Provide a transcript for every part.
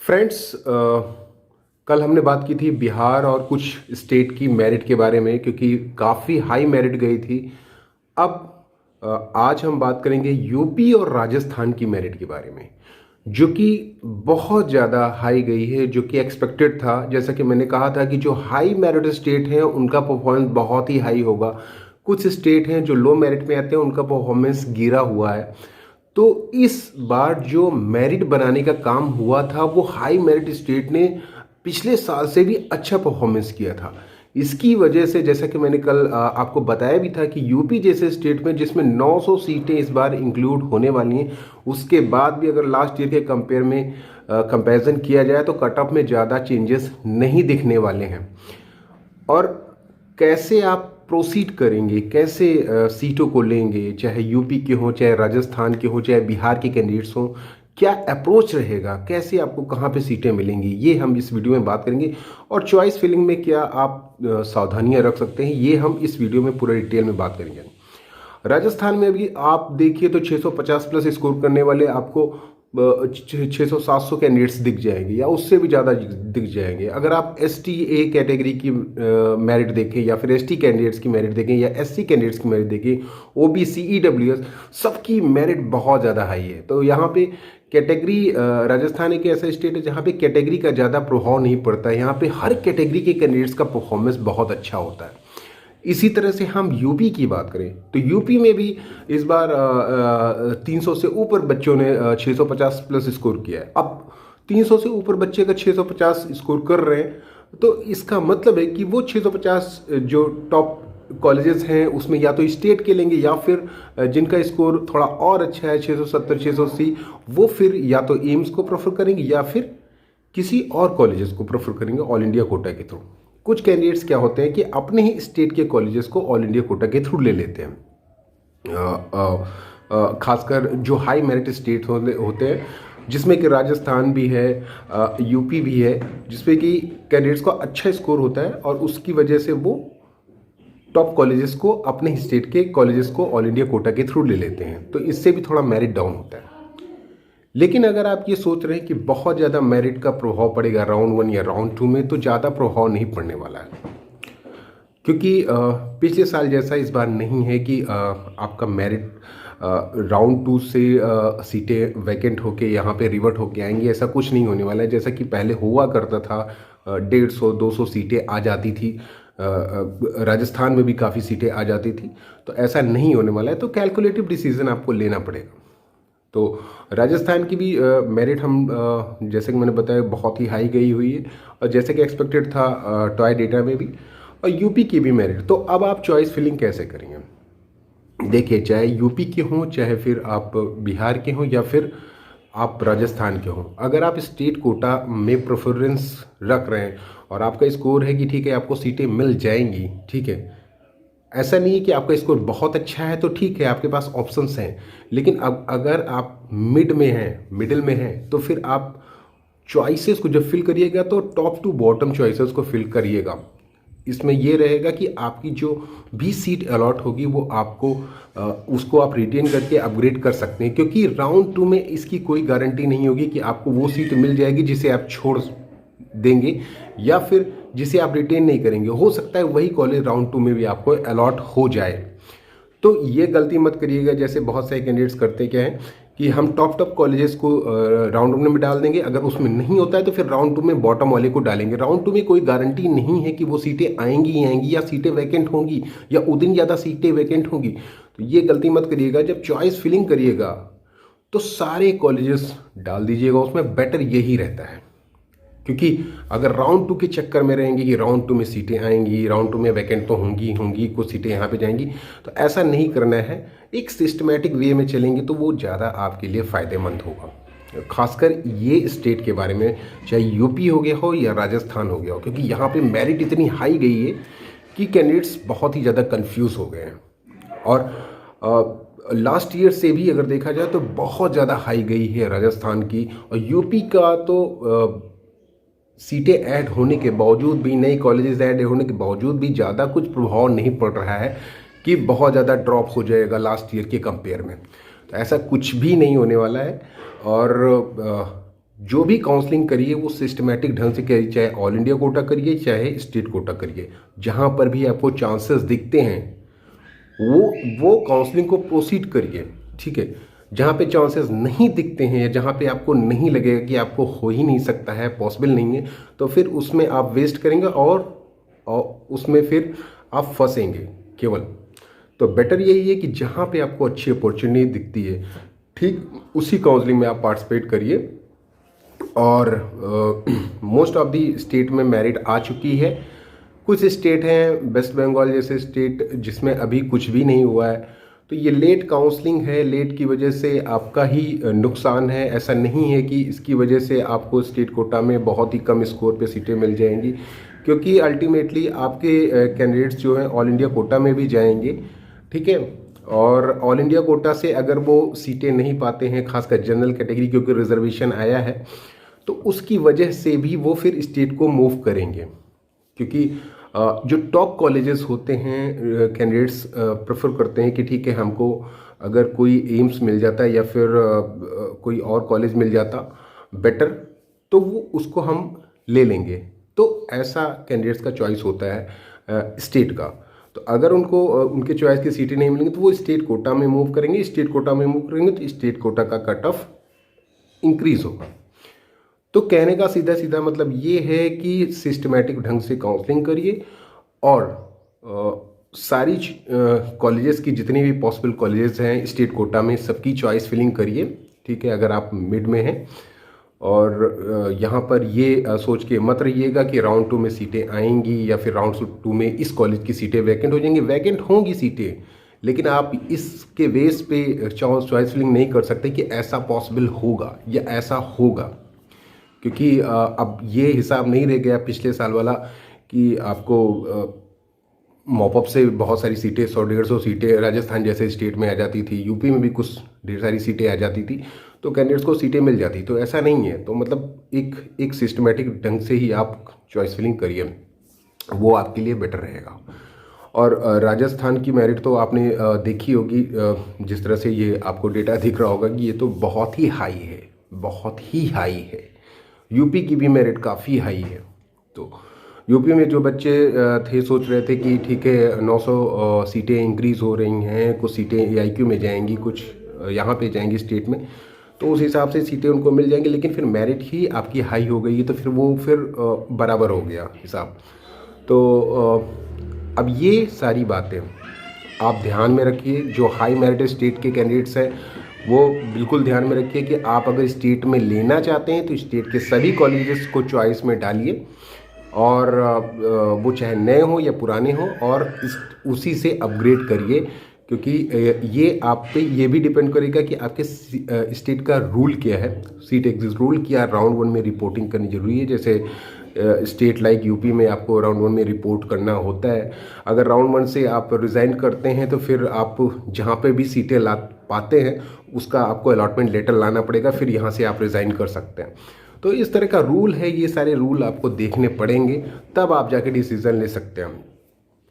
Friends, कल हमने बात की थी बिहार और कुछ स्टेट की मेरिट के बारे में, क्योंकि काफ़ी हाई मेरिट गई थी। अब आज हम बात करेंगे यूपी और राजस्थान की मेरिट के बारे में, जो कि बहुत ज़्यादा हाई गई है, जो कि एक्सपेक्टेड था। जैसा कि मैंने कहा था कि जो हाई मेरिट स्टेट हैं उनका परफॉर्मेंस बहुत ही हाई होगा। कुछ स्टेट हैं जो लो मेरिट में आते हैं, उनका परफॉर्मेंस गिरा हुआ है। तो इस बार जो मेरिट बनाने का काम हुआ था वो हाई मेरिट स्टेट ने पिछले साल से भी अच्छा परफॉर्मेंस किया था। इसकी वजह से जैसा कि मैंने कल आपको बताया भी था कि यूपी जैसे स्टेट में जिसमें 900 सीटें इस बार इंक्लूड होने वाली हैं, उसके बाद भी अगर लास्ट ईयर के कंपेयर में कंपैरिजन किया जाए तो कट ऑफ में ज़्यादा चेंजेस नहीं दिखने वाले हैं। और कैसे आप प्रोसीड करेंगे, कैसे सीटों को लेंगे, चाहे यूपी के हों, चाहे राजस्थान के हों, चाहे बिहार के कैंडिडेट्स हों, क्या अप्रोच रहेगा, कैसे आपको कहाँ पे सीटें मिलेंगी, ये हम इस वीडियो में बात करेंगे। और चॉइस फिलिंग में क्या आप सावधानियां रख सकते हैं, ये हम इस वीडियो में पूरा डिटेल में बात करेंगे। राजस्थान में भी आप देखिए तो 650 प्लस स्कोर करने वाले आपको 600-700 कैंडिडेट्स दिख जाएंगे या उससे भी ज़्यादा दिख जाएंगे। अगर आप एसटी ए कैटेगरी की मेरिट देखें, या फिर एसटी कैंडिडेट्स की मेरिट देखें, या एससी कैंडिडेट्स की मेरिट देखें, ओबीसी ईडब्ल्यूएस, सबकी मेरिट बहुत ज़्यादा हाई है। तो यहाँ पे कैटेगरी, राजस्थान एक ऐसा स्टेट है जहाँ पे कैटेगरी का ज़्यादा प्रभाव नहीं पड़ता है। यहाँ पे हर कैटेगरी के कैंडिडेट्स का परफॉर्मेंस बहुत अच्छा होता है। इसी तरह से हम यूपी की बात करें तो यूपी में भी इस बार 300 से ऊपर बच्चों ने 650 प्लस स्कोर किया है। अब 300 से ऊपर बच्चे अगर 650 स्कोर कर रहे हैं तो इसका मतलब है कि वो 650 जो टॉप कॉलेजेस हैं उसमें या तो स्टेट के लेंगे, या फिर जिनका स्कोर थोड़ा और अच्छा है 670 680, वो फिर या तो एम्स को प्रेफर करेंगे या फिर किसी और कॉलेजेस को प्रेफर करेंगे ऑल इंडिया कोटा के थ्रू। कुछ कैंडिडेट्स क्या होते हैं कि अपने ही स्टेट के कॉलेजेस को ऑल इंडिया कोटा के थ्रू ले लेते हैं। खासकर जो हाई मेरिट स्टेट होते हैं, जिसमें कि राजस्थान भी है, यूपी भी है, जिसमें कि कैंडिडेट्स का अच्छा स्कोर होता है और उसकी वजह से वो टॉप कॉलेजेस को, अपने ही स्टेट के कॉलेजेस को ऑल इंडिया कोटा के थ्रू ले लेते हैं। तो इससे भी थोड़ा मेरिट डाउन होता है। लेकिन अगर आप ये सोच रहे हैं कि बहुत ज़्यादा मेरिट का प्रभाव पड़ेगा राउंड 1 या राउंड 2 में, तो ज़्यादा प्रभाव नहीं पड़ने वाला है। क्योंकि पिछले साल जैसा इस बार नहीं है कि आपका मेरिट राउंड 2 से सीटें वैकेंट होके यहाँ पे रिवर्ट होके आएंगी। ऐसा कुछ नहीं होने वाला है। जैसा कि पहले हुआ करता था, 150-200 सीटें आ जाती थी, राजस्थान में भी काफ़ी सीटें आ जाती थी। तो ऐसा नहीं होने वाला है। तो कैलकुलेटिव डिसीजन आपको लेना पड़ेगा। तो राजस्थान की भी मेरिट हम जैसे कि मैंने बताया बहुत ही हाई गई हुई है, और जैसे कि एक्सपेक्टेड था टॉय डेटा में भी। और यूपी की भी मेरिट। तो अब आप चॉइस फिलिंग कैसे करेंगे? देखिए, चाहे यूपी के हों, चाहे फिर आप बिहार के हों, या फिर आप राजस्थान के हों, अगर आप स्टेट कोटा में प्रेफरेंस रख रहे हैं और आपका स्कोर है कि ठीक है आपको सीटें मिल जाएंगी, ठीक है, ऐसा नहीं है कि आपका स्कोर बहुत अच्छा है तो ठीक है, आपके पास ऑप्शंस हैं। लेकिन अब अगर आप मिडिल में हैं, तो फिर आप चॉइसेस को जब फिल करिएगा तो टॉप टू बॉटम चॉइसेस को फिल करिएगा। इसमें यह रहेगा कि आपकी जो भी सीट अलॉट होगी वो आपको उसको आप रिटेन करके अपग्रेड कर सकते हैं, क्योंकि राउंड 2 में इसकी कोई गारंटी नहीं होगी कि आपको वो सीट मिल जाएगी जिसे आप छोड़ देंगे या फिर जिसे आप रिटेन नहीं करेंगे। हो सकता है वही कॉलेज राउंड 2 में भी आपको अलॉट हो जाए। तो ये गलती मत करिएगा, जैसे बहुत सारे कैंडिडेट्स करते क्या है कि हम टॉप कॉलेजेस को राउंड 1 में डाल देंगे, अगर उसमें नहीं होता है तो फिर राउंड 2 में बॉटम वाले को डालेंगे। राउंड 2 में कोई गारंटी नहीं है कि वो सीटें आएंगी ही आएंगी, या सीटें वैकेंट होंगी, या उतनी ज़्यादा सीटें वैकेंट होंगी। तो ये गलती मत करिएगा। जब चॉइस फिलिंग करिएगा तो सारे कॉलेजेस डाल दीजिएगा, उसमें बेटर यही रहता है। क्योंकि अगर राउंड 2 के चक्कर में रहेंगे कि राउंड 2 में सीटें आएंगी, राउंड 2 में वैकेंट तो होंगी, कुछ सीटें यहाँ पे जाएंगी, तो ऐसा नहीं करना है। एक सिस्टमैटिक वे में चलेंगे तो वो ज़्यादा आपके लिए फ़ायदेमंद होगा। खासकर ये स्टेट के बारे में, चाहे यूपी हो गया हो या राजस्थान हो गया हो, क्योंकि यहाँ पे मेरिट इतनी हाई गई है कि कैंडिडेट्स बहुत ही ज़्यादा कन्फ्यूज़ हो गए हैं। और लास्ट ईयर से भी अगर देखा जाए तो बहुत ज़्यादा हाई गई है राजस्थान की। और यूपी का तो सीटें ऐड होने के बावजूद भी, नए कॉलेजेस ऐड होने के बावजूद भी ज़्यादा कुछ प्रभाव नहीं पड़ रहा है कि बहुत ज़्यादा ड्रॉप हो जाएगा लास्ट ईयर के कंपेयर में। तो ऐसा कुछ भी नहीं होने वाला है। और जो भी काउंसलिंग करिए वो सिस्टमेटिक ढंग से करिए, चाहे ऑल इंडिया कोटा करिए चाहे स्टेट कोटा करिए। जहाँ पर भी आपको चांसेस दिखते हैं वो काउंसलिंग को प्रोसीड करिए, ठीक है। जहाँ पे चांसेस नहीं दिखते हैं या जहाँ पे आपको नहीं लगेगा कि आपको हो ही नहीं सकता है, पॉसिबल नहीं है, तो फिर उसमें आप वेस्ट करेंगे और उसमें फिर आप फंसेंगे केवल। तो बेटर यही है कि जहाँ पे आपको अच्छी अपॉर्चुनिटी दिखती है, ठीक उसी काउंसलिंग में आप पार्टिसिपेट करिए। और मोस्ट ऑफ दी स्टेट में मेरिट आ चुकी है। कुछ स्टेट हैं वेस्ट बंगाल जैसे स्टेट जिसमें अभी कुछ भी नहीं हुआ है। तो ये लेट काउंसलिंग है, लेट की वजह से आपका ही नुकसान है। ऐसा नहीं है कि इसकी वजह से आपको स्टेट कोटा में बहुत ही कम स्कोर पे सीटें मिल जाएंगी, क्योंकि अल्टीमेटली आपके कैंडिडेट्स जो हैं ऑल इंडिया कोटा में भी जाएंगे, ठीक है। और ऑल इंडिया कोटा से अगर वो सीटें नहीं पाते हैं, खासकर जनरल कैटेगरी क्योंकि रिजर्वेशन आया है, तो उसकी वजह से भी वो फिर स्टेट को मूव करेंगे। क्योंकि जो टॉप कॉलेजेस होते हैं, कैंडिडेट्स प्रेफर करते हैं कि ठीक है हमको अगर कोई एम्स मिल जाता है या फिर कोई और कॉलेज मिल जाता बेटर, तो वो उसको हम ले लेंगे। तो ऐसा कैंडिडेट्स का चॉइस होता है स्टेट का। तो अगर उनको उनके चॉइस की सीटें नहीं मिलेंगी तो वो स्टेट कोटा में मूव करेंगे। स्टेट कोटा में मूव करेंगे तो स्टेट कोटा का कट ऑफ इंक्रीज होगा। तो कहने का सीधा सीधा मतलब ये है कि सिस्टमेटिक ढंग से काउंसलिंग करिए और सारी कॉलेजेस की जितनी भी पॉसिबल कॉलेजेस हैं स्टेट कोटा में सबकी चॉइस फिलिंग करिए, ठीक है। अगर आप मिड में हैं और यहाँ पर ये सोच के मत रहिएगा कि राउंड 2 में सीटें आएंगी या फिर राउंड 2 में इस कॉलेज की सीटें वैकेंट हो जाएंगी। वैकेंट होंगी सीटें, लेकिन आप इसके बेस पे चॉइस फिलिंग नहीं कर सकते कि ऐसा पॉसिबल होगा या ऐसा होगा, क्योंकि अब ये हिसाब नहीं रह गया पिछले साल वाला कि आपको मॉपअप से बहुत सारी सीटें 100-150 सीटें राजस्थान जैसे स्टेट में आ जाती थी, यूपी में भी कुछ ढेर सारी सीटें आ जाती थी, तो कैंडिडेट्स को सीटें मिल जाती। तो ऐसा नहीं है। तो मतलब एक सिस्टमेटिक ढंग से ही आप चॉइस फिलिंग करिए, वो आपके लिए बेटर रहेगा। और राजस्थान की मेरिट तो आपने देखी होगी, जिस तरह से ये आपको डेटा दिख रहा होगा कि ये तो बहुत ही हाई है, बहुत ही हाई है। यूपी की भी मेरिट काफ़ी हाई है। तो यूपी में जो बच्चे थे सोच रहे थे कि ठीक है 900 सीटें इंक्रीज़ हो रही हैं, कुछ सीटें एआईक्यू में जाएंगी, कुछ यहाँ पे जाएंगी स्टेट में, तो उस हिसाब से सीटें उनको मिल जाएंगी, लेकिन फिर मेरिट ही आपकी हाई हो गई तो फिर वो बराबर हो गया हिसाब। तो अब ये सारी बातें आप ध्यान में रखिए। जो हाई मेरिट स्टेट के कैंडिडेट्स हैं वो बिल्कुल ध्यान में रखिए कि आप अगर स्टेट में लेना चाहते हैं तो स्टेट के सभी कॉलेजेस को चॉइस में डालिए, और वो चाहे नए हो या पुराने हो, और उसी से अपग्रेड करिए। क्योंकि ये आप पे ये भी डिपेंड करेगा कि आपके स्टेट का रूल क्या है, सीट एग्जिट रूल, क्या राउंड 1 में रिपोर्टिंग करनी जरूरी है। जैसे स्टेट लाइक यूपी में आपको राउंड 1 में रिपोर्ट करना होता है। अगर राउंड 1 से आप रिज़ाइन करते हैं तो फिर आप जहाँ पे भी सीटें ला पाते हैं उसका आपको अलॉटमेंट लेटर लाना पड़ेगा, फिर यहाँ से आप रिज़ाइन कर सकते हैं। तो इस तरह का रूल है, ये सारे रूल आपको देखने पड़ेंगे, तब आप जाके डिसीज़न ले सकते हैं।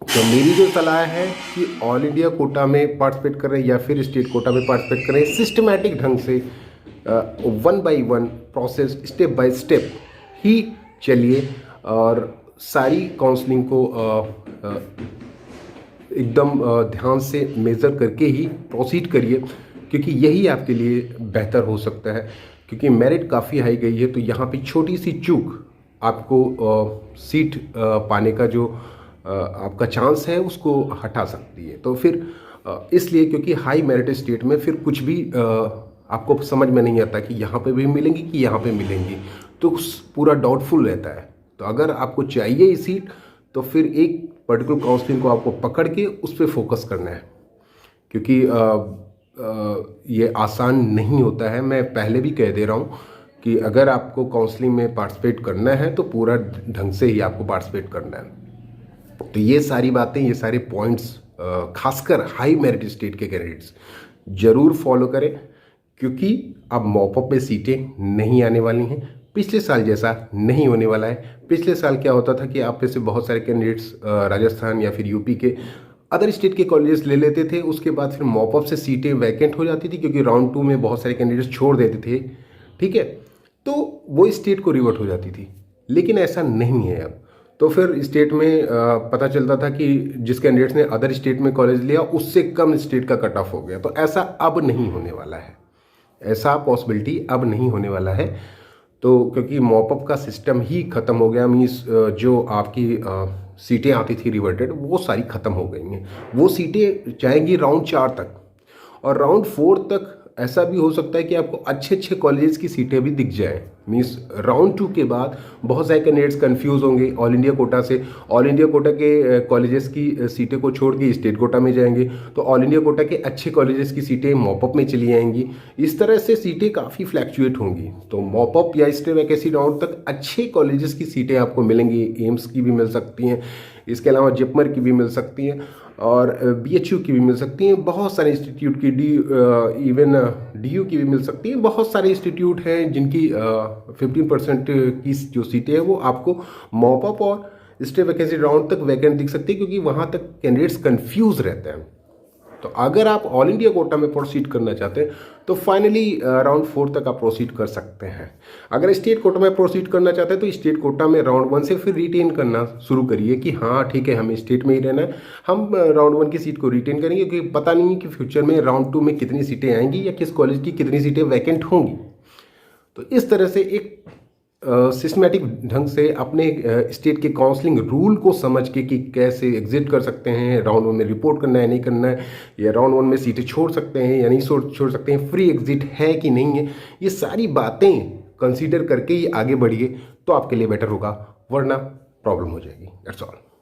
तो मेरी जो सलाह है कि ऑल इंडिया कोटा में पार्टिसिपेट करें या फिर स्टेट कोटा में पार्टिसिपेट करें, सिस्टमैटिक ढंग से 1 by 1 process, step by step ही चलिए, और सारी काउंसलिंग को एकदम ध्यान से मेज़र करके ही प्रोसीड करिए, क्योंकि यही आपके लिए बेहतर हो सकता है। क्योंकि मेरिट काफ़ी हाई गई है, तो यहाँ पे छोटी सी चूक आपको सीट पाने का जो आपका चांस है उसको हटा सकती है। तो फिर इसलिए क्योंकि हाई मेरिट स्टेट में फिर कुछ भी आपको समझ में नहीं आता कि यहाँ पे भी मिलेंगी कि यहाँ पे मिलेंगी, तो पूरा डाउटफुल रहता है। तो अगर आपको चाहिए ये सीट तो फिर एक पर्टिकुलर काउंसलिंग को आपको पकड़ के उस पर फोकस करना है, क्योंकि ये आसान नहीं होता है। मैं पहले भी कह दे रहा हूँ कि अगर आपको काउंसलिंग में पार्टिसिपेट करना है तो पूरा ढंग से ही आपको पार्टिसिपेट करना है। तो ये सारी बातें, ये सारे पॉइंट्स खासकर हाई मेरिट स्टेट के कैंडिडेट्स जरूर फॉलो करें, क्योंकि अब मॉपअप में सीटें नहीं आने वाली हैं। पिछले साल जैसा नहीं होने वाला है। पिछले साल क्या होता था कि आप में से बहुत सारे कैंडिडेट्स राजस्थान या फिर यूपी के अदर स्टेट के कॉलेजेस ले लेते थे, उसके बाद फिर मॉपअप से सीटें वैकेंट हो जाती थी, क्योंकि राउंड 2 में बहुत सारे कैंडिडेट्स छोड़ देते थे, ठीक है। तो वो स्टेट को रिवर्ट हो जाती थी। लेकिन ऐसा नहीं है अब। तो फिर स्टेट में पता चलता था कि जिस कैंडिडेट्स ने अदर स्टेट में कॉलेज लिया उससे कम स्टेट का कट ऑफ हो गया। तो ऐसा अब नहीं होने वाला है, ऐसा पॉसिबिलिटी अब नहीं होने वाला है। तो क्योंकि मॉपअप का सिस्टम ही ख़त्म हो गया, मीन्स जो आपकी सीटें आती थी रिवर्टेड वो सारी ख़त्म हो गई हैं। वो सीटें जाएंगी राउंड 4 तक, और राउंड 4 तक ऐसा भी हो सकता है कि आपको अच्छे अच्छे कॉलेजेस की सीटें भी दिख जाएं। मीन्स राउंड 2 के बाद बहुत सारे कैंडिडेट्स कंफ्यूज होंगे ऑल इंडिया कोटा से, ऑल इंडिया कोटा के कॉलेजेस की सीटें को छोड़ के स्टेट कोटा में जाएंगे, तो ऑल इंडिया कोटा के अच्छे कॉलेजेस की सीटें मॉपअप में चली आएंगी। इस तरह से सीटें काफ़ी फ्लैक्चुएट होंगी। तो मॉपअप या स्टे वैकेंसी राउंड तक अच्छे कॉलेजेस की सीटें आपको मिलेंगी। एम्स की भी मिल सकती हैं, इसके अलावा जिपमर की भी मिल सकती हैं, और BHU की भी मिल सकती हैं। बहुत सारे इंस्टीट्यूट की इवन DU की भी मिल सकती हैं। बहुत सारे इंस्टीट्यूट हैं जिनकी 15% की जो सीटें हैं वो आपको मॉपअप और स्टे वैकेंसी राउंड तक वैकेंट दिख सकती है, क्योंकि वहाँ तक कैंडिडेट्स कंफ्यूज रहते हैं। तो अगर आप ऑल इंडिया कोटा में प्रोसीड करना चाहते हैं तो फाइनली राउंड 4 तक आप प्रोसीड कर सकते हैं। अगर स्टेट कोटा में प्रोसीड करना चाहते हैं तो स्टेट कोटा में राउंड 1 से फिर रिटेन करना शुरू करिए कि हाँ ठीक है हमें स्टेट में ही रहना है, हम राउंड 1 की सीट को रिटेन करेंगे, क्योंकि पता नहीं है कि फ्यूचर में राउंड 2 में कितनी सीटें आएंगी या किस कॉलेज की कितनी सीटें वैकेंट होंगी। तो इस तरह से एक सिस्टमेटिक ढंग से अपने स्टेट के काउंसलिंग रूल को समझ के कि कैसे एग्जिट कर सकते हैं, राउंड 1 में रिपोर्ट करना है नहीं करना है, या राउंड 1 में सीटें छोड़ सकते हैं या नहीं छोड़ सकते हैं, फ्री एग्जिट है कि नहीं है, ये सारी बातें कंसीडर करके ही आगे बढ़िए तो आपके लिए बेटर होगा, वरना प्रॉब्लम हो जाएगी। That's all.